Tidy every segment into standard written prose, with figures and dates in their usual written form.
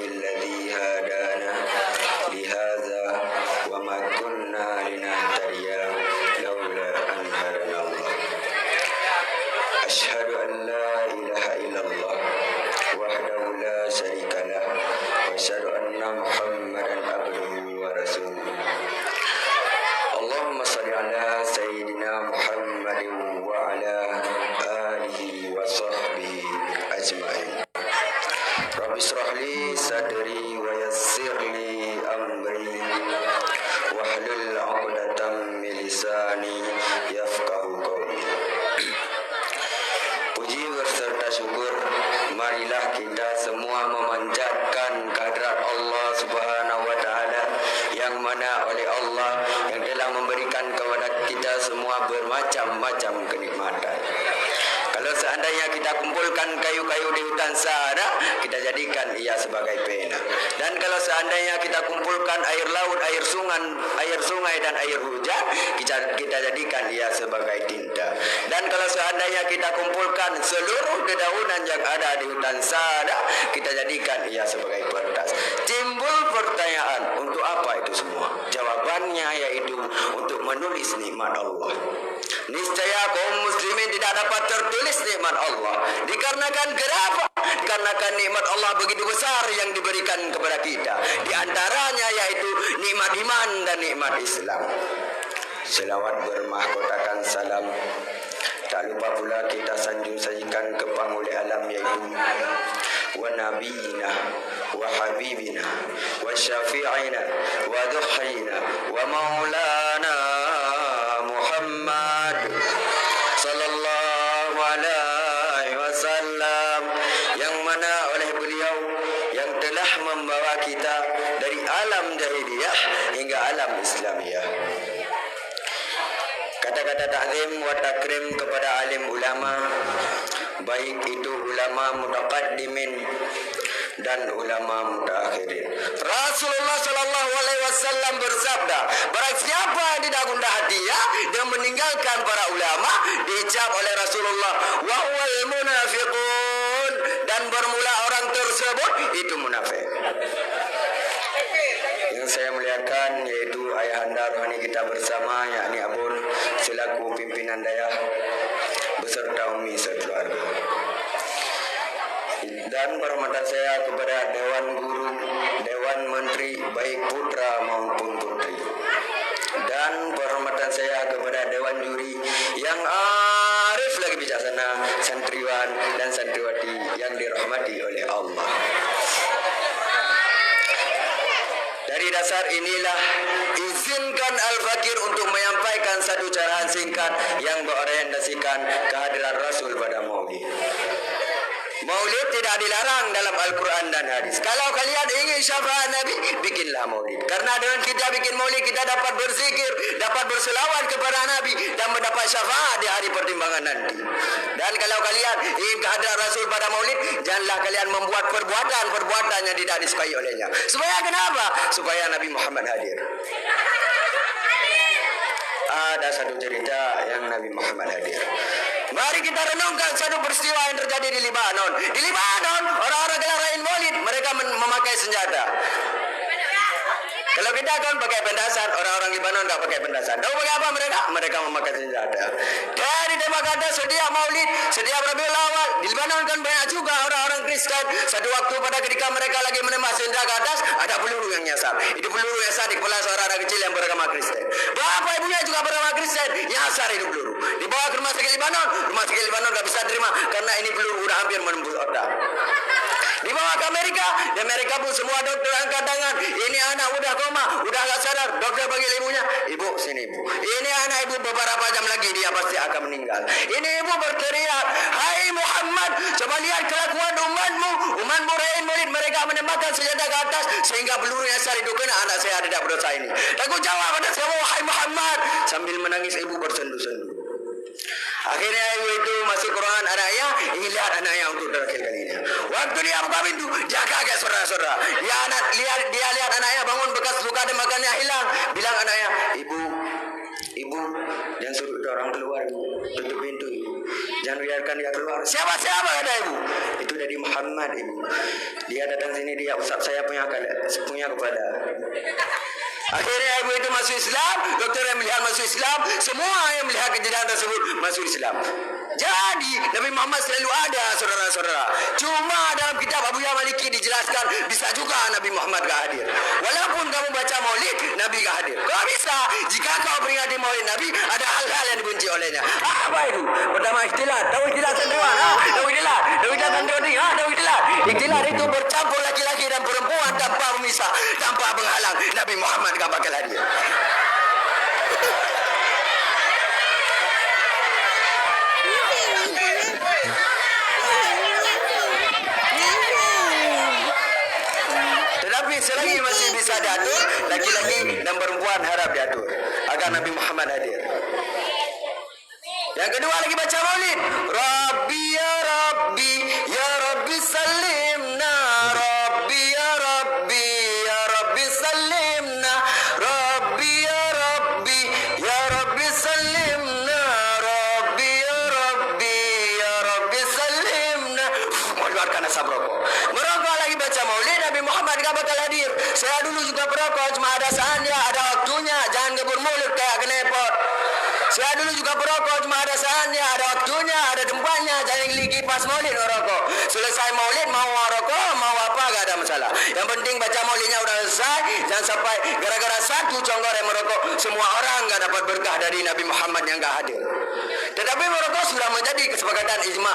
الذي هدانا لهذا وما كنا لنهتدي لولا أن هدانا الله أشهد أن لا إله إلا الله وحده لا شريك له وأشهد أن محمدا عبده ورسوله اللهم صل على سيدنا محمد وعلى آله وصحبه أجمعين رب اشرح لي صدري ويسر لي أمري واحلل عقدة من لساني يفقهوا قولي. Puji berserta syukur, marilah kita semua memanjatkan kehadirat Allah Subhanahu wa taala yang mana oleh Allah yang telah memberikan kepada kita semua bermacam-macam kenikmatan. Kalau seandainya kita kumpulkan kayu-kayu di hutan sahara, kita jadikan ia sebagai pena. Dan kalau seandainya kita kumpulkan air laut, air sungai dan air hujan, kita jadikan ia sebagai tinta. Dan kalau seandainya kita kumpulkan seluruh dedaunan yang ada di hutan sahara, kita jadikan ia sebagai kertas. Timbul pertanyaan, untuk apa itu semua? Jawabannya yaitu untuk menulis nikmat Allah. Niscaya kaum muslimin tidak dapat tertulis nikmat Allah. Dikarenakan kenapa? Dikarenakan nikmat Allah begitu besar yang diberikan kepada kita. Di antaranya yaitu nikmat iman dan nikmat Islam. Selawat bermahkotakan salam. Tak lupa pula kita sanjung sajikan ke panguli alam yaitu wa nabiyina wa habibina wa syafi'ina wa dhuhina wa maulana Muhammad sallallahu alaihi wasallam, yang mana oleh beliau yang telah membawa kita dari alam jahiliyah hingga alam Islamiyah. Kata-kata ta'zim wa takrim kepada alim ulama, baik itu ulama mutaqaddimin dan ulama mutaakhirin. Rasulullah sallallahu alaihi wasallam bersabda, barang siapa yang tidak gundah hati dan meninggalkan para ulama, dicap oleh Rasulullah wa huwal munafiqun, dan bermula orang tersebut itu munafik. Yang saya muliakan yaitu ayahanda rohani kita bersama, yakni Abun selaku pimpinan daya beserta umi sekeluarga. Dan perhormatan saya kepada Dewan Guru, Dewan Menteri, baik putra maupun putri. Dan perhormatan saya kepada Dewan Juri yang arif lagi bijaksana, santriwan dan santriwati yang dirahmati oleh Allah. Dari dasar inilah izinkan Al-Fakir untuk menyampaikan satu carahan singkat yang berorientasikan kehadiran Rasul pada Maulid. Maulid tidak dilarang dalam Al-Quran dan hadis. Kalau kalian ingin syafaat Nabi, bikinlah maulid. Karena dengan kita bikin maulid, kita dapat berzikir, dapat berselawat kepada Nabi, dan mendapat syafaat di hari pertimbangan nanti. Dan kalau kalian ingin kehadiran Rasul pada maulid, janganlah kalian membuat perbuatan yang tidak disukai olehnya. Supaya kenapa? Supaya Nabi Muhammad hadir. Ada satu cerita yang Nabi Muhammad hadir. Mari kita renungkan satu peristiwa yang terjadi di Libanon. Di Libanon, orang-orang ngerayain Maulid, mereka memakai senjata. Kalau kita kan pakai pendasan, orang-orang Libanon tak pakai pendasan. Tahu pakai apa mereka? Mereka memakai senjata. Dari tema kata setiap Maulid, setiap Rabiul Awal, di Libanon kan banyak juga orang-orang Kristen. Satu waktu pada ketika mereka lagi menembak senjata ke atas, ada peluru yang nyasar. Itu peluru yang nyasar di kepala seorang anak kecil yang beragama Kristen. Bapak ibunya juga beragama Kristen, nyasar itu peluru. Dibawa ke rumah sakit Libanon, rumah sakit Libanon tak bisa terima karena ini peluru udah hampir menembus otak. Dibawa ke Amerika, di Amerika pun semua dokter angkat tangan. Ini anak udah koma, udah gak sadar. Dokter panggil ibunya, ibu sini ibu. Ini anak ibu beberapa jam lagi dia pasti akan meninggal. Ini ibu berteriak, hai Muhammad, coba lihat kelakuan umatmu rayain Maulid, mereka menembakkan senjata ke atas sehingga peluru yang sar itu kena anak saya tidak berdosa ini. Aku jawab pada kamu, hai Muhammad, sambil menangis ibu bersendu-sendu. Akhirnya ibu itu masih Quran anaknya, ingin lihat anaknya untuk terakhir kalinya. Waktu dia buka pintu, dia kaget saudara-saudara. Dia lihat anaknya bangun, bekas luka dan makannya hilang. Bilang anaknya, ibu, jangan suruh orang keluar, ibu. Tutup pintu, ibu. jangan biarkan dia keluar. Siapa kata ibu? Itu dari Muhammad ibu. Dia datang sini, dia usap saya punya kepada. Akhirnya ibu itu masuk Islam, dokter yang melihat masuk Islam, semua yang melihat kejadian tersebut masuk Islam. Jadi Nabi Muhammad selalu ada, saudara-saudara. Cuma dalam kitab Abu Yahya Maliki dijelaskan bisa juga Nabi Muhammad gak hadir. Walaupun kamu baca maulid, Nabi gak hadir. Kau bisa jika kau peringati maulid Nabi, ada hal-hal yang dibenci olehnya. Apa itu? Pertama ikhtilat. Tahu ikhtilat santriwan? Tahu ikhtilat? Tahu ikhtilat santriwan? Tahu ikhtilat? Ikhtilat itu bercampur laki-laki dan perempuan tanpa memisah, tanpa menghalang. Nabi Muhammad gak bakal hadir. Tetapi selagi masih bisa diatur, laki-laki dan perempuan harap diatur agar Nabi Muhammad hadir. Yang kedua lagi baca maulid. Rabbi ya Rabbi, ya Rabbi salimna. Rabbi ya Rabbi, ya Rabbi salimna. Rabbi ya Rabbi, ya Rabbi salimna. Rabbi ya Rabbi, ya Rabbi salimna. Mengeluarkan asap rokok. Merokok lagi baca maulid, Nabi Muhammad gak bakal hadir. Saya dulu juga perokok, cuma ada saatnya, ada waktunya. Jangan ngebur mulut kayak kenepot. Saya dulu juga perokok, cuma ada saatnya, ada waktunya, ada tempatnya. Jangan lagi pas maulid merokok. Selesai maulid mau merokok, mau apa gak ada masalah. Yang penting baca maulidnya udah selesai. Jangan sampai gara-gara satu conggor yang merokok, semua orang gak dapat berkah dari Nabi Muhammad yang gak hadir. Tetapi merokok sudah menjadi kesepakatan ijma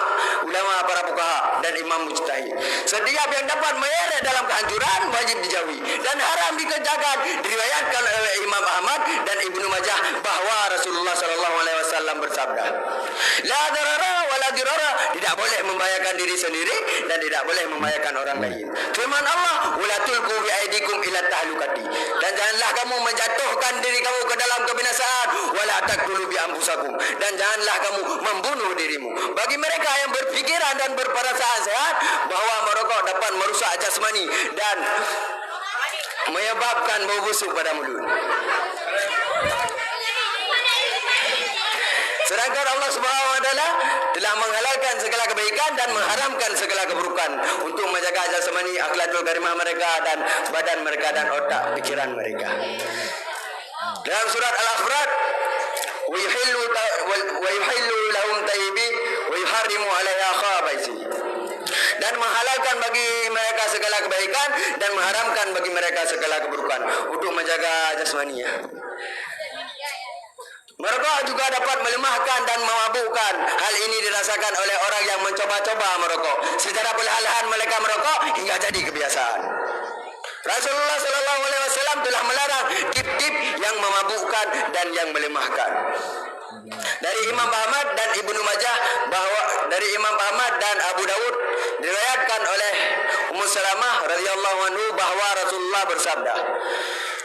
ulama para fuqaha dan imam mujtahid. Setiap yang dapat menyeret dalam kehancuran wajib dijauhi dan haram dikerjakan. Diriwayatkan oleh Imam Ahmad dan Ibnu Majah bahwa Rasulullah SAW bersabda, la darara wa la dirara, tidak boleh membahayakan diri sendiri dan tidak boleh membahayakan orang lain. Firman Allah, wala tulqu bi aidikum ila tahlukati, dan janganlah kamu menjatuhkan diri kamu ke dalam kebinasaan, wala taqtulu bi anfusakum, dan janganlah kamu membunuh dirimu. Bagi mereka yang berpikiran dan berperasaan sehat bahwa merokok dapat merusak jasmani dan menyebabkan bau busuk pada mulut. Sedangkan Allah Subhanahu wa taala telah menghalalkan segala kebaikan dan mengharamkan segala keburukan untuk menjaga jasmani, akhlakul karimah mereka dan badan mereka dan otak pikiran mereka. Dalam surat Al-Afrat, wa yuhillu lahum tayyibi wa yuharrimu 'alaiha khaba'isi, dan menghalalkan bagi mereka segala kebaikan dan mengharamkan bagi mereka segala keburukan untuk menjaga jasmaninya. Merokok juga dapat melemahkan dan memabukkan. Hal ini dirasakan oleh orang yang mencoba-coba merokok. Secara perlahan mereka merokok hingga jadi kebiasaan. Rasulullah SAW telah melarang tip-tip yang memabukkan dan yang melemahkan. Dari Imam Ahmad dan Ibnu Majah bahwa dari Imam Ahmad dan Abu Dawud diriwayatkan oleh Ummu Salamah radhiyallahu anhu bahwa Rasulullah bersabda,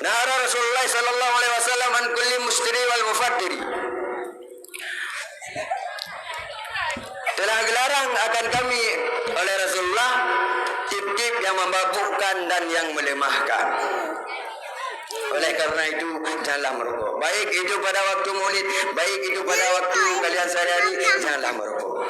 "Nahara Rasulullah sallallahu alaihi wasallam an kulli mustiri wal mufaddiri." Telah dilarang akan kami oleh Rasulullah tip-tip yang memabukkan dan yang melemahkan. Oleh karena itu janganlah merokok. Baik itu pada waktu maulid, baik itu pada waktu kalian sehari-hari, janganlah merokok.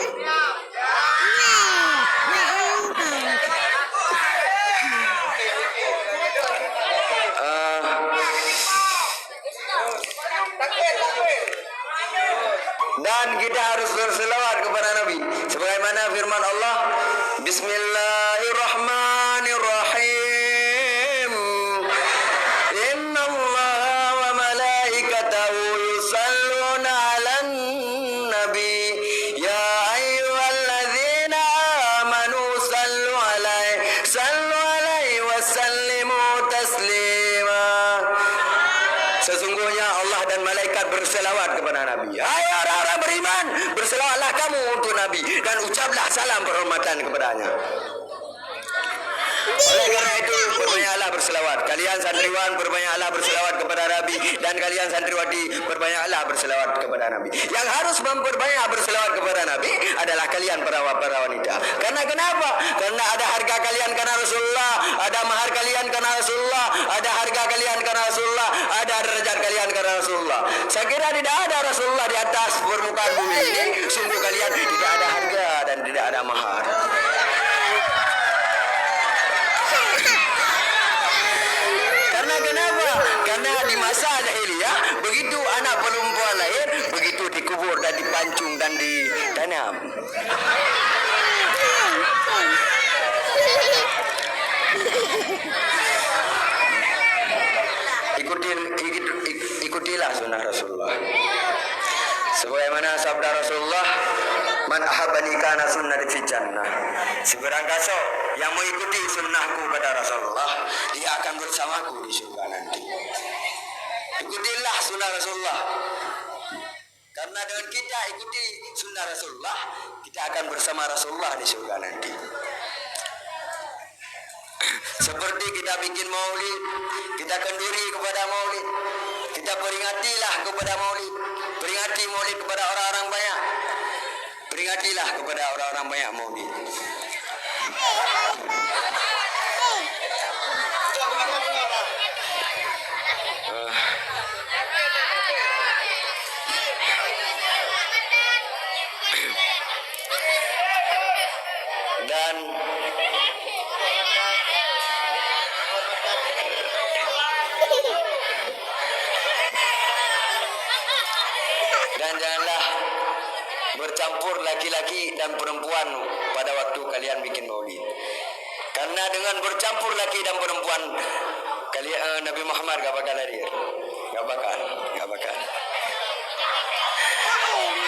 Dan kita harus berselawat kepada Nabi sebagaimana firman Allah, Bismillahirrahmanirrahim. Innallaha wa malaikatahu yusalluna 'alan nabi ya ayyuhalladzina amanu sallu 'alaihi wa sallimu taslima. Sesungguhnya Allah dan malaikat berselawat kepada Nabi. Hai orang-orang beriman, berselawatlah kamu untuk Nabi dan ucaplah salam penghormatan kepadanya. Oleh karena itu berbanyaklah berselawat. Kalian santriwan berbanyaklah berselawat kepada Nabi, dan kalian santriwati berbanyaklah berselawat kepada Nabi. Yang harus memperbanyak berselawat kepada Nabi adalah kalian para wanita. Karena kenapa? Karena ada harga kalian karena Rasulullah, ada mahar kalian karena Rasulullah, ada harga kalian karena Rasulullah, ada derajat kalian karena Rasulullah. Saya kira tidak ada Rasulullah di atas permukaan bumi ini, sungguh kalian tidak ada harga dan tidak ada mahar. Karena kenapa? Karena di masa jahiliyah begitu anak perempuan lahir, begitu dikubur dan dipancung dan ditanam. Ikutilah sunnah Rasulullah. Sebagaimana sabda Rasulullah, man ahabbani kana sunnati fi jannah. Sebarang kaso yang mengikuti sunnahku kata Rasulullah, dia akan bersamaku di surga nanti. Ikutilah sunnah Rasulullah. Karena dengan kita ikuti sunnah Rasulullah, kita akan bersama Rasulullah di surga nanti. Seperti kita bikin maulid, kita kenduri kepada maulid, kita peringatilah kepada maulid, peringati maulid kepada orang-orang banyak, peringatilah kepada orang-orang banyak maulid. Dan janganlah bercampur laki-laki dan perempuan pada waktu kalian bikin maulid. Karena dengan bercampur laki dan perempuan, kalian Nabi Muhammad gak bakal hadir. Gak bakal.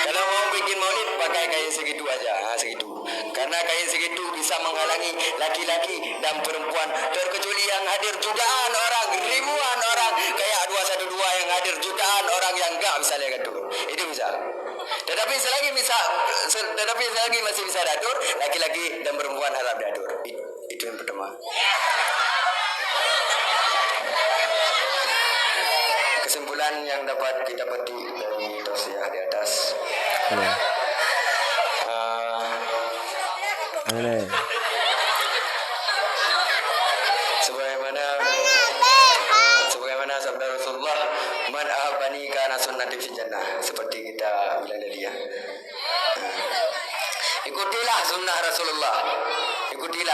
Kalau mau bikin maulid pakai kain segitu aja, segitu. Karena kain segitu bisa menghalangi laki-laki dan perempuan. Terkecuali yang hadir jutaan orang, ribuan orang, kayak 212 yang hadir jutaan orang yang enggak bisa lihat itu. Itu bisa. Tetapi selagi masih bisa datur, laki-laki dan perempuan harap datur. Itu yang pertama. Kesimpulan yang dapat kita petik dari tausiah di atas. Sebagaimana sabda Rasulullah, man ahabbani kana sunnati fi jannah, seperti kita bilang tadi ya. Ikutilah sunnah Rasulullah. Ikutilah